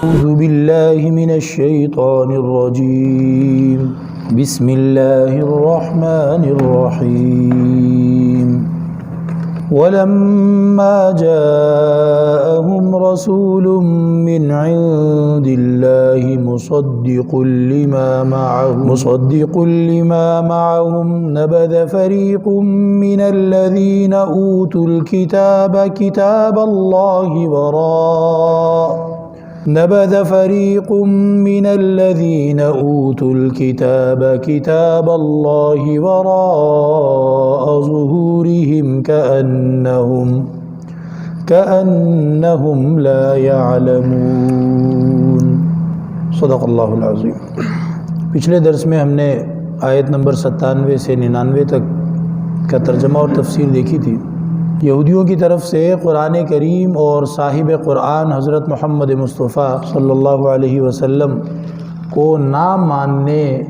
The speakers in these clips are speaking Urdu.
أعوذ بالله من الشيطان الرجيم بسم الله الرحمن الرحيم ولما جاءهم رسول من عند الله مصدق لما معهم نبذ فريق من الذين أوتوا الكتاب كتاب الله وراء ظهورهم كأنهم لا يعلمون صدق اللہ العظیم۔ پچھلے درس میں ہم نے آیت نمبر 97 سے 99 تک کا ترجمہ اور تفسیر دیکھی تھی۔ یہودیوں کی طرف سے قرآن کریم اور صاحب قرآن حضرت محمد مصطفیٰ صلی اللہ علیہ وسلم کو نہ ماننے،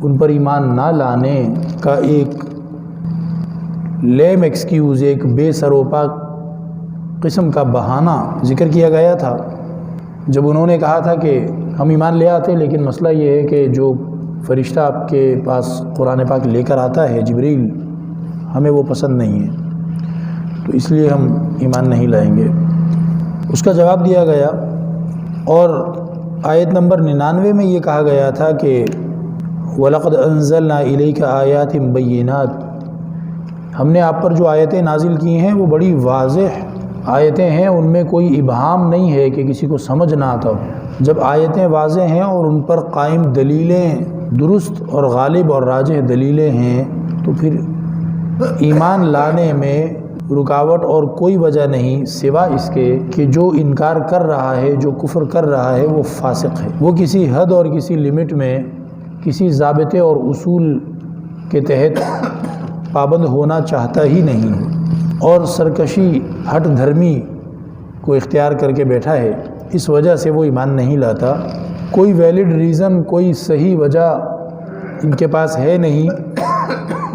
ان پر ایمان نہ لانے کا ایک لیم ایکسکیوز، ایک بے سروپا قسم کا بہانہ ذکر کیا گیا تھا، جب انہوں نے کہا تھا کہ ہم ایمان لے آتے، لیکن مسئلہ یہ ہے کہ جو فرشتہ آپ کے پاس قرآن پاک لے کر آتا ہے جبریل، ہمیں وہ پسند نہیں ہے، تو اس لیے ہم ایمان نہیں لائیں گے۔ اس کا جواب دیا گیا، اور آیت نمبر 99 میں یہ کہا گیا تھا کہ وَلَقَدْ أَنزَلْنَا إِلَيْكَ آيَاتٍ بَيِّنَاتٍ، ہم نے آپ پر جو آیتیں نازل کی ہیں وہ بڑی واضح آیتیں ہیں، ان میں کوئی ابہام نہیں ہے کہ کسی کو سمجھ نہ آتا ہو۔ جب آیتیں واضح ہیں اور ان پر قائم دلیلیں درست اور غالب اور راجح دلیلیں ہیں، تو پھر ایمان لانے میں رکاوٹ اور کوئی وجہ نہیں سوا اس کے کہ جو انکار کر رہا ہے، جو کفر کر رہا ہے، وہ فاسق ہے، وہ کسی حد اور کسی لمٹ میں، کسی ضابطے اور اصول کے تحت پابند ہونا چاہتا ہی نہیں، اور سرکشی ہٹ دھرمی کو اختیار کر کے بیٹھا ہے، اس وجہ سے وہ ایمان نہیں لاتا۔ کوئی ویلڈ ریزن، کوئی صحیح وجہ ان کے پاس ہے نہیں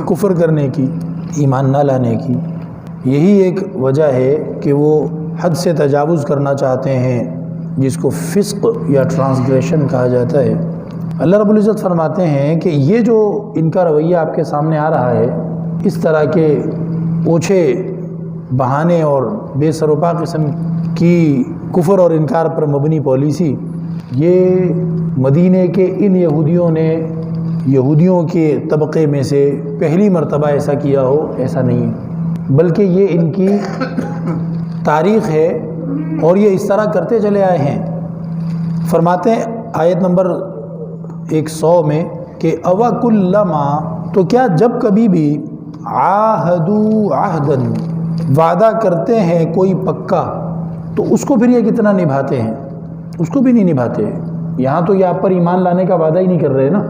کفر کرنے کی، ایمان نہ لانے کی۔ یہی ایک وجہ ہے کہ وہ حد سے تجاوز کرنا چاہتے ہیں، جس کو فسق یا ٹرانسگریشن کہا جاتا ہے۔ اللہ رب العزت فرماتے ہیں کہ یہ جو ان کا رویہ آپ کے سامنے آ رہا ہے، اس طرح کے اوچھے بہانے اور بے سروپا قسم کی کفر اور انکار پر مبنی پالیسی، یہ مدینے کے ان یہودیوں کے طبقے میں سے پہلی مرتبہ ایسا کیا ہو، ایسا نہیں ہے، بلکہ یہ ان کی تاریخ ہے اور یہ اس طرح کرتے چلے آئے ہیں۔ فرماتے ہیں آیت نمبر 100 میں کہ اوَكُلَّمَا، تو کیا جب کبھی بھی عَاهَدُوا عَهْدًا، وعدہ کرتے ہیں کوئی پکا، تو اس کو پھر یہ کتنا نبھاتے ہیں، اس کو بھی نہیں نبھاتے۔ یہاں تو یہ آپ پر ایمان لانے کا وعدہ ہی نہیں کر رہے نا،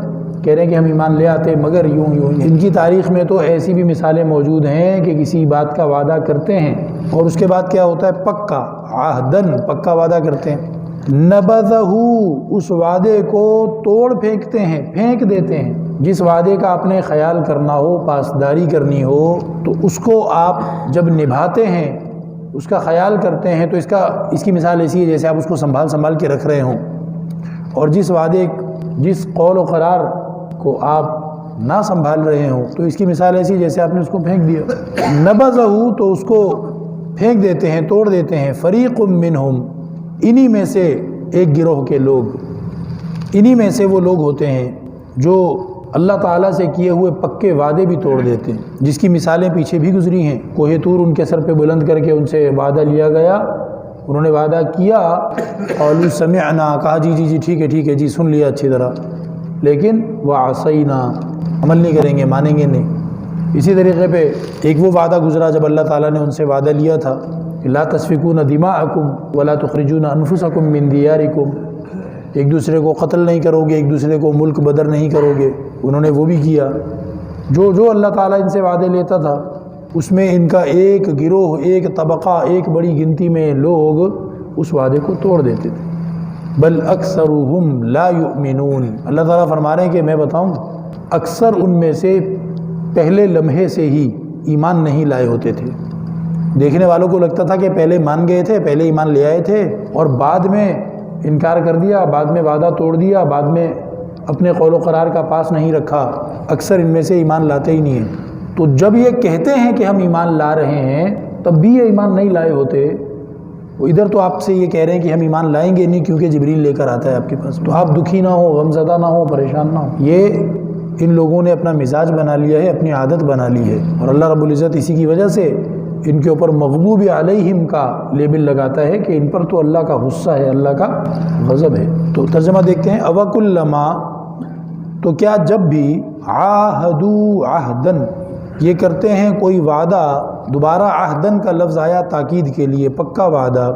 کہہ رہے ہیں کہ ہم ایمان لے آتے مگر یوں۔ ان کی تاریخ میں تو ایسی بھی مثالیں موجود ہیں کہ کسی بات کا وعدہ کرتے ہیں اور اس کے بعد کیا ہوتا ہے، پکا، عہدن، پکا وعدہ کرتے ہیں، نبذہ، اس وعدے کو توڑ پھینکتے ہیں، پھینک دیتے ہیں۔ جس وعدے کا آپ نے خیال کرنا ہو، پاسداری کرنی ہو، تو اس کو آپ جب نبھاتے ہیں، اس کا خیال کرتے ہیں، تو اس کی مثال ایسی ہے جیسے آپ اس کو سنبھال کے رکھ رہے ہوں، اور جس قول و قرار کو آپ نہ سنبھال رہے ہوں، تو اس کی مثال ایسی جیسے آپ نے اس کو پھینک دیا۔ نبذہ، تو اس کو پھینک دیتے ہیں، توڑ دیتے ہیں۔ فریق منہم، انہی میں سے ایک گروہ کے لوگ، انہی میں سے وہ لوگ ہوتے ہیں جو اللہ تعالیٰ سے کیے ہوئے پکے وعدے بھی توڑ دیتے ہیں، جس کی مثالیں پیچھے بھی گزری ہیں۔ کوہ طور ان کے سر پہ بلند کر کے ان سے وعدہ لیا گیا، انہوں نے وعدہ کیا، قالوا سمعنا، کہا جی ٹھیک ہے جی سن لیا اچھی طرح، لیکن وعصینا، عمل نہیں کریں گے، مانیں گے نہیں۔ اسی طریقے پہ ایک وہ وعدہ گزرا جب اللہ تعالیٰ نے ان سے وعدہ لیا تھا کہ لا تسفکون دماءکم ولا تخرجون انفسکم من دیارکم، ایک دوسرے کو قتل نہیں کرو گے، ایک دوسرے کو ملک بدر نہیں کرو گے، انہوں نے وہ بھی کیا۔ جو اللہ تعالیٰ ان سے وعدے لیتا تھا، اس میں ان کا ایک گروہ، ایک طبقہ، ایک بڑی گنتی میں لوگ اس وعدے کو توڑ دیتے تھے۔ بل اکثرهم لا یؤمنون، اللہ تعالیٰ فرما رہے ہیں کہ میں بتاؤں، اکثر ان میں سے پہلے لمحے سے ہی ایمان نہیں لائے ہوتے تھے۔ دیکھنے والوں کو لگتا تھا کہ پہلے مان گئے تھے، پہلے ایمان لے آئے تھے، اور بعد میں انکار کر دیا، بعد میں وعدہ توڑ دیا، بعد میں اپنے قول و قرار کا پاس نہیں رکھا، اکثر ان میں سے ایمان لاتے ہی نہیں ہیں۔ تو جب یہ کہتے ہیں کہ ہم ایمان لا رہے ہیں تب بھی یہ ایمان نہیں لائے ہوتے۔ وہ ادھر تو آپ سے یہ کہہ رہے ہیں کہ ہم ایمان لائیں گے نہیں کیونکہ جبریل لے کر آتا ہے آپ کے پاس، تو آپ دکھی نہ ہو، غم زدہ نہ ہو، پریشان نہ ہو۔ یہ ان لوگوں نے اپنا مزاج بنا لیا ہے، اپنی عادت بنا لی ہے، اور اللہ رب العزت اسی کی وجہ سے ان کے اوپر مغضوب علیہم کا لیبل لگاتا ہے کہ ان پر تو اللہ کا غصہ ہے، اللہ کا غضب ہے۔ تو ترجمہ دیکھتے ہیں، اوَكُلَّمَا، تو کیا جب بھی، عَاهَدُوا عَهْدًا، یہ کرتے ہیں کوئی وعدہ، دوبارہ عہدن کا لفظ آیا تاکید کے لیے، پکا وعدہ،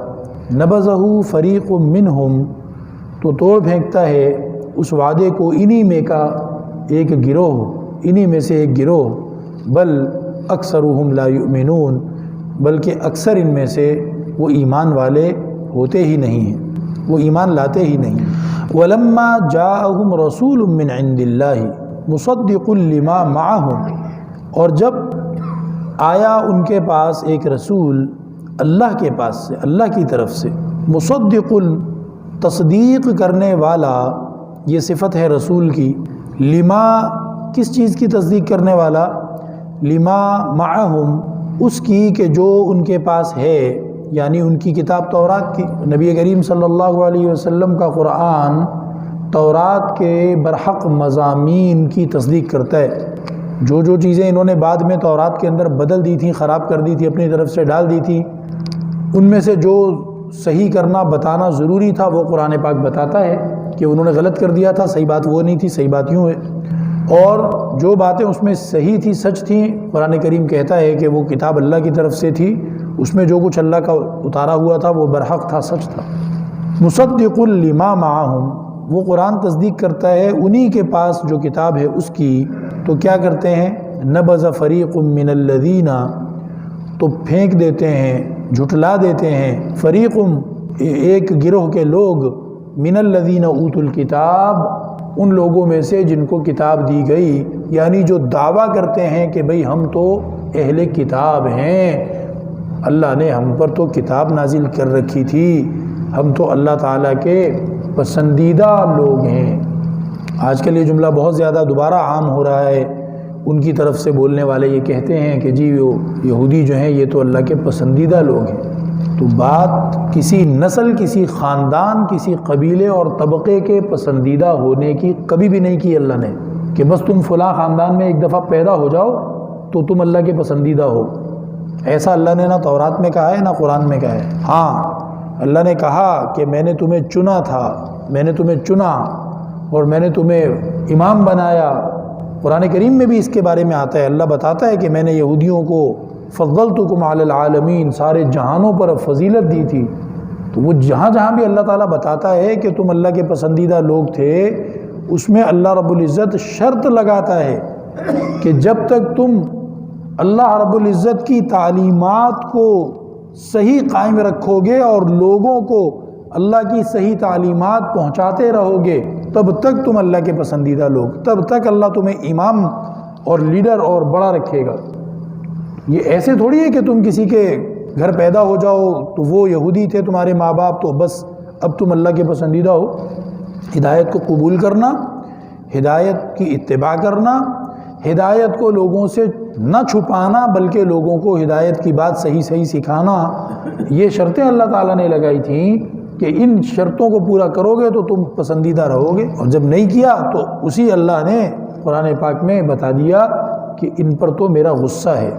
نبذہ فریق منہم، تو توڑ پھینکتا ہے اس وعدے کو انہی میں کا ایک گروہ، انہی میں سے ایک گروہ، بل اکثرہم لا یؤمنون، بلکہ اکثر ان میں سے وہ ایمان والے ہوتے ہی نہیں ہیں، وہ ایمان لاتے ہی نہیں۔ وَلَمَّا جَاءَهُمْ رَسُولٌ مِّنْ عِنْدِ اللَّهِ مُصَدِّقٌ لِمَا مَعَهُمْ، اور جب آیا ان کے پاس ایک رسول اللہ کے پاس سے، اللہ کی طرف سے، مصدق، تصدیق کرنے والا، یہ صفت ہے رسول کی، لما، کس چیز کی تصدیق کرنے والا، لما معہم، اس کی کہ جو ان کے پاس ہے، یعنی ان کی کتاب تورات کی۔ نبی کریم صلی اللہ علیہ وسلم کا قرآن تورات کے برحق مضامین کی تصدیق کرتا ہے۔ جو جو چیزیں انہوں نے بعد میں تورات کے اندر بدل دی تھیں، خراب کر دی تھی، اپنی طرف سے ڈال دی تھی، ان میں سے جو صحیح کرنا بتانا ضروری تھا وہ قرآن پاک بتاتا ہے کہ انہوں نے غلط کر دیا تھا، صحیح بات وہ نہیں تھی، صحیح بات یوں ہے۔ اور جو باتیں اس میں صحیح تھی، سچ تھیں، قرآن کریم کہتا ہے کہ وہ کتاب اللہ کی طرف سے تھی، اس میں جو کچھ اللہ کا اتارا ہوا تھا وہ برحق تھا، سچ تھا۔ مصدق لما معہم، وہ قرآن تصدیق کرتا ہے انہی کے پاس جو کتاب ہے اس کی۔ تو کیا کرتے ہیں، نبذ فریق من الذین، تو پھینک دیتے ہیں، جھٹلا دیتے ہیں، فریق، ایک گروہ کے لوگ، من الذین اوتوا الکتاب، ان لوگوں میں سے جن کو کتاب دی گئی، یعنی جو دعویٰ کرتے ہیں کہ بھئی ہم تو اہل کتاب ہیں، اللہ نے ہم پر تو کتاب نازل کر رکھی تھی، ہم تو اللہ تعالیٰ کے پسندیدہ لوگ ہیں۔ آج کل یہ جملہ بہت زیادہ دوبارہ عام ہو رہا ہے، ان کی طرف سے بولنے والے یہ کہتے ہیں کہ جی وہ یہودی جو ہیں یہ تو اللہ کے پسندیدہ لوگ ہیں۔ تو بات کسی نسل، کسی خاندان، کسی قبیلے اور طبقے کے پسندیدہ ہونے کی کبھی بھی نہیں کی اللہ نے، کہ بس تم فلاں خاندان میں ایک دفعہ پیدا ہو جاؤ تو تم اللہ کے پسندیدہ ہو۔ ایسا اللہ نے نہ تورات میں کہا ہے نہ قرآن میں کہا ہے۔ ہاں، اللہ نے کہا کہ میں نے تمہیں چنا تھا، میں نے تمہیں چنا اور میں نے تمہیں امام بنایا۔ قرآن کریم میں بھی اس کے بارے میں آتا ہے، اللہ بتاتا ہے کہ میں نے یہودیوں کو فضلتکم علی العالمین، سارے جہانوں پر فضیلت دی تھی۔ تو وہ جہاں جہاں بھی اللہ تعالیٰ بتاتا ہے کہ تم اللہ کے پسندیدہ لوگ تھے، اس میں اللہ رب العزت شرط لگاتا ہے کہ جب تک تم اللہ رب العزت کی تعلیمات کو صحیح قائم رکھو گے اور لوگوں کو اللہ کی صحیح تعلیمات پہنچاتے رہو گے، تب تک تم اللہ کے پسندیدہ لوگ، تب تک اللہ تمہیں امام اور لیڈر اور بڑا رکھے گا۔ یہ ایسے تھوڑی ہے کہ تم کسی کے گھر پیدا ہو جاؤ تو وہ یہودی تھے تمہارے ماں باپ تو بس اب تم اللہ کے پسندیدہ ہو۔ ہدایت کو قبول کرنا، ہدایت کی اتباع کرنا، ہدایت کو لوگوں سے نہ چھپانا بلکہ لوگوں کو ہدایت کی بات صحیح صحیح سکھانا، یہ شرطیں اللہ تعالیٰ نے لگائی تھیں کہ ان شرطوں کو پورا کرو گے تو تم پسندیدہ رہو گے، اور جب نہیں کیا تو اسی اللہ نے قرآن پاک میں بتا دیا کہ ان پر تو میرا غصہ ہے،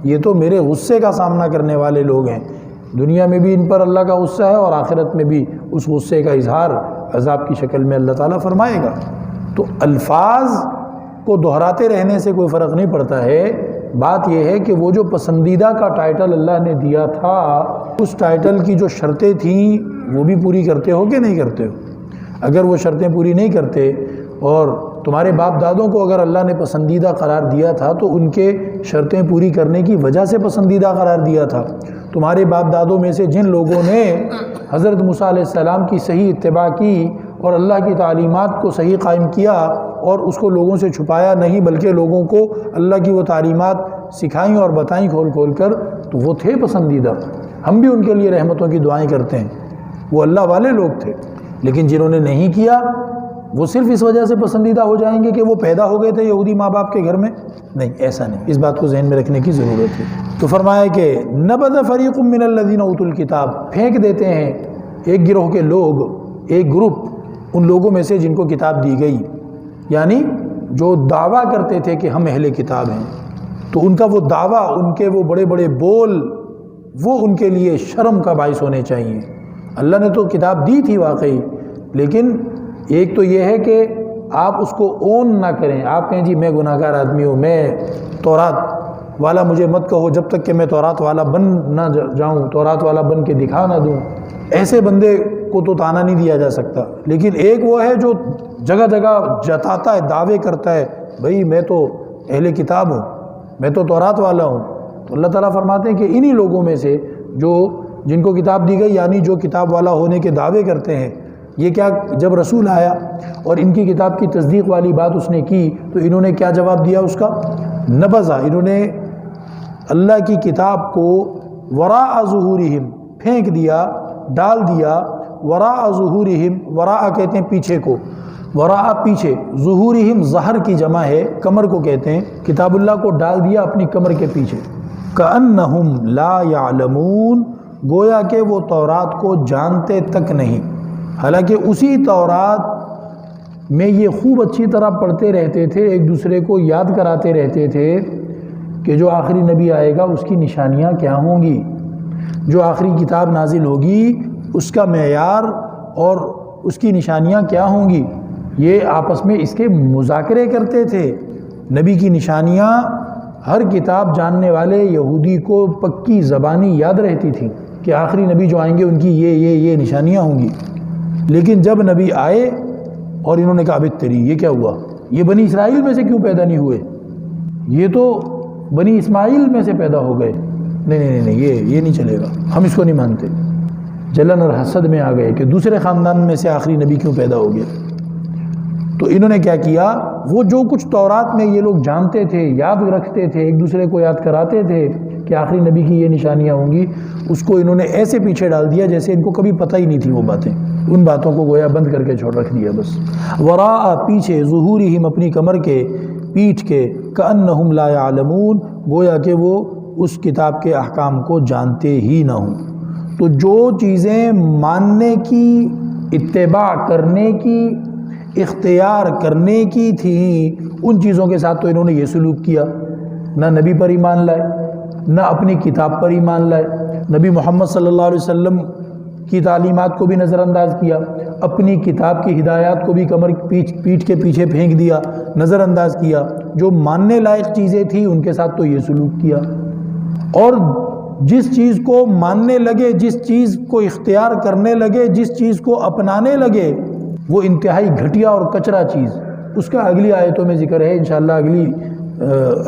یہ تو میرے غصے کا سامنا کرنے والے لوگ ہیں، دنیا میں بھی ان پر اللہ کا غصہ ہے اور آخرت میں بھی اس غصے کا اظہار عذاب کی شکل میں اللہ تعالیٰ فرمائے گا۔ تو الفاظ کو دہراتے رہنے سے کوئی فرق نہیں پڑتا ہے، بات یہ ہے کہ وہ جو پسندیدہ کا ٹائٹل اللہ نے دیا تھا، اس ٹائٹل کی جو شرطیں تھیں وہ بھی پوری کرتے ہو کہ نہیں کرتے ہو؟ اگر وہ شرطیں پوری نہیں کرتے اور تمہارے باپ دادوں کو اگر اللہ نے پسندیدہ قرار دیا تھا تو ان کے شرطیں پوری کرنے کی وجہ سے پسندیدہ قرار دیا تھا۔ تمہارے باپ دادوں میں سے جن لوگوں نے حضرت موسیٰ علیہ السلام کی صحیح اتباع کی اور اللہ کی تعلیمات کو صحیح قائم کیا اور اس کو لوگوں سے چھپایا نہیں بلکہ لوگوں کو اللہ کی وہ تعلیمات سکھائیں اور بتائیں کھول کھول کر، تو وہ تھے پسندیدہ۔ ہم بھی ان کے لیے رحمتوں کی دعائیں کرتے ہیں، وہ اللہ والے لوگ تھے۔ لیکن جنہوں نے نہیں کیا وہ صرف اس وجہ سے پسندیدہ ہو جائیں گے کہ وہ پیدا ہو گئے تھے یہودی ماں باپ کے گھر میں؟ نہیں، ایسا نہیں، اس بات کو ذہن میں رکھنے کی ضرورت ہے۔ تو فرمایا کہ نبذ فریق من الذین اوتوا الکتاب، پھینک دیتے ہیں ایک گروہ کے لوگ، ایک گروپ ان لوگوں میں سے جن کو کتاب دی گئی، یعنی جو دعویٰ کرتے تھے کہ ہم اہل کتاب ہیں، تو ان کا وہ دعویٰ، ان کے وہ بڑے بڑے بول، وہ ان کے لیے شرم کا باعث ہونے چاہیے۔ اللہ نے تو کتاب دی تھی واقعی، لیکن ایک تو یہ ہے کہ آپ اس کو اون نہ کریں، آپ کہیں جی میں گناہ گار آدمی ہوں، میں تورات والا مجھے مت کہو جب تک کہ میں تورات والا بن نہ جاؤں، تورات والا بن کے دکھا نہ دوں۔ ایسے بندے کو تو طعنہ نہیں دیا جا سکتا، لیکن ایک وہ ہے جو جگہ جگہ جتاتا ہے، دعوے کرتا ہے بھئی میں تو اہل کتاب ہوں، میں تو تورات والا ہوں۔ تو اللہ تعالیٰ فرماتے ہیں کہ انہی لوگوں میں سے جو جن کو کتاب دی گئی، یعنی جو کتاب والا ہونے کے دعوے کرتے ہیں، یہ کیا جب رسول آیا اور ان کی کتاب کی تصدیق والی بات اس نے کی تو انہوں نے کیا جواب دیا اس کا؟ نبذا، انہوں نے اللہ کی کتاب کو وراء ظہورہم پھینک دیا، ڈال دیا، وراء ظہورہم، وراء کہتے ہیں پیچھے کو، وراء پیچھے، ظہورہم ظہر کی جمع ہے، کمر کو کہتے ہیں، کتاب اللہ کو ڈال دیا اپنی کمر کے پیچھے۔ کأنہم لا یعلمون، گویا کہ وہ تورات کو جانتے تک نہیں، حالانکہ اسی تورات میں یہ خوب اچھی طرح پڑھتے رہتے تھے، ایک دوسرے کو یاد کراتے رہتے تھے کہ جو آخری نبی آئے گا اس کی نشانیاں کیا ہوں گی، جو آخری کتاب نازل ہوگی اس کا معیار اور اس کی نشانیاں کیا ہوں گی، یہ آپس میں اس کے مذاکرے کرتے تھے۔ نبی کی نشانیاں ہر کتاب جاننے والے یہودی کو پکی زبانی یاد رہتی تھی کہ آخری نبی جو آئیں گے ان کی یہ نشانیاں ہوں گی۔ لیکن جب نبی آئے اور انہوں نے کہا ابھی تیری یہ کیا ہوا، یہ بنی اسرائیل میں سے کیوں پیدا نہیں ہوئے، یہ تو بنی اسماعیل میں سے پیدا ہو گئے، نہیں یہ نہیں چلے گا، ہم اس کو نہیں مانتے۔ جلن اور حسد میں آ گئے کہ دوسرے خاندان میں سے آخری نبی کیوں پیدا ہو گیا۔ تو انہوں نے کیا کیا، وہ جو کچھ تورات میں یہ لوگ جانتے تھے، یاد رکھتے تھے، ایک دوسرے کو یاد کراتے تھے کہ آخری نبی کی یہ نشانیاں ہوں گی، اس کو انہوں نے ایسے پیچھے ڈال دیا جیسے ان کو کبھی پتہ ہی نہیں تھی وہ باتیں، ان باتوں کو گویا بند کر کے چھوڑ رکھ دیا بس۔ وراء پیچھے، ظہورہم اپنی کمر کے، پیٹھ کے، کأنہم لا یعلمون، گویا کہ وہ اس کتاب کے احکام کو جانتے ہی نہ ہوں۔ تو جو چیزیں ماننے کی، اتباع کرنے کی، اختیار کرنے کی تھیں، ان چیزوں کے ساتھ تو انہوں نے یہ سلوک کیا، نہ نبی پر ایمان لائے، نہ اپنی کتاب پر ایمان لائے، نبی محمد صلی اللہ علیہ وسلم کی تعلیمات کو بھی نظر انداز کیا، اپنی کتاب کی ہدایات کو بھی کمر پیٹھ کے پیچھے پھینک دیا، نظر انداز کیا، جو ماننے لائق چیزیں تھیں ان کے ساتھ تو یہ سلوک کیا، اور جس چیز کو ماننے لگے، جس چیز کو اختیار کرنے لگے، جس چیز کو اپنانے لگے، وہ انتہائی گھٹیا اور کچرا چیز، اس کا اگلی آیتوں میں ذکر ہے، انشاءاللہ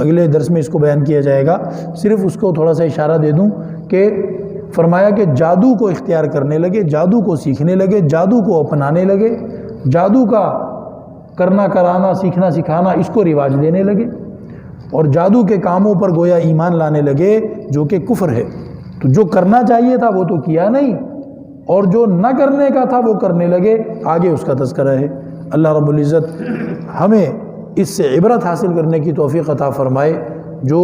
اگلے درس میں اس کو بیان کیا جائے گا۔ صرف اس کو تھوڑا سا اشارہ دے دوں کہ فرمایا کہ جادو کو اختیار کرنے لگے، جادو کو سیکھنے لگے، جادو کو اپنانے لگے، جادو کا کرنا کرانا، سیکھنا سکھانا، اس کو رواج دینے لگے، اور جادو کے کاموں پر گویا ایمان لانے لگے جو کہ کفر ہے۔ تو جو کرنا چاہیے تھا وہ تو کیا نہیں، اور جو نہ کرنے کا تھا وہ کرنے لگے، آگے اس کا تذکرہ ہے۔ اللہ رب العزت ہمیں اس سے عبرت حاصل کرنے کی توفیق عطا فرمائے۔ جو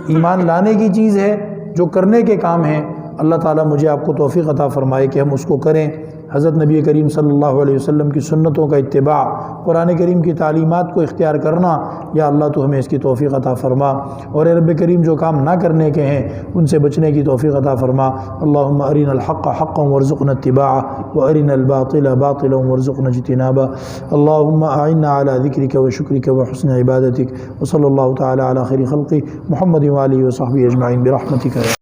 ایمان لانے کی چیز ہے، جو کرنے کے کام ہیں، اللہ تعالیٰ مجھے آپ کو توفیق عطا فرمائے کہ ہم اس کو کریں۔ حضرت نبی کریم صلی اللہ علیہ وسلم کی سنتوں کا اتباع، قرآن کریم کی تعلیمات کو اختیار کرنا، یا اللہ تو ہمیں اس کی توفیق عطا فرما، اور اے رب کریم جو کام نہ کرنے کے ہیں ان سے بچنے کی توفیق عطا فرما۔ اللہم ارنا الحق حقا وارزقنا اتباعہ وارنا الباطل باطلا وارزقنا اجتنابہ۔ اللہم اعنا علی ذکرک وشکرک وحسن عبادتک، وصلی اللہ تعالی علی خیر خلقہ محمد وآلہ وصحبہ اجمعین برحمتک۔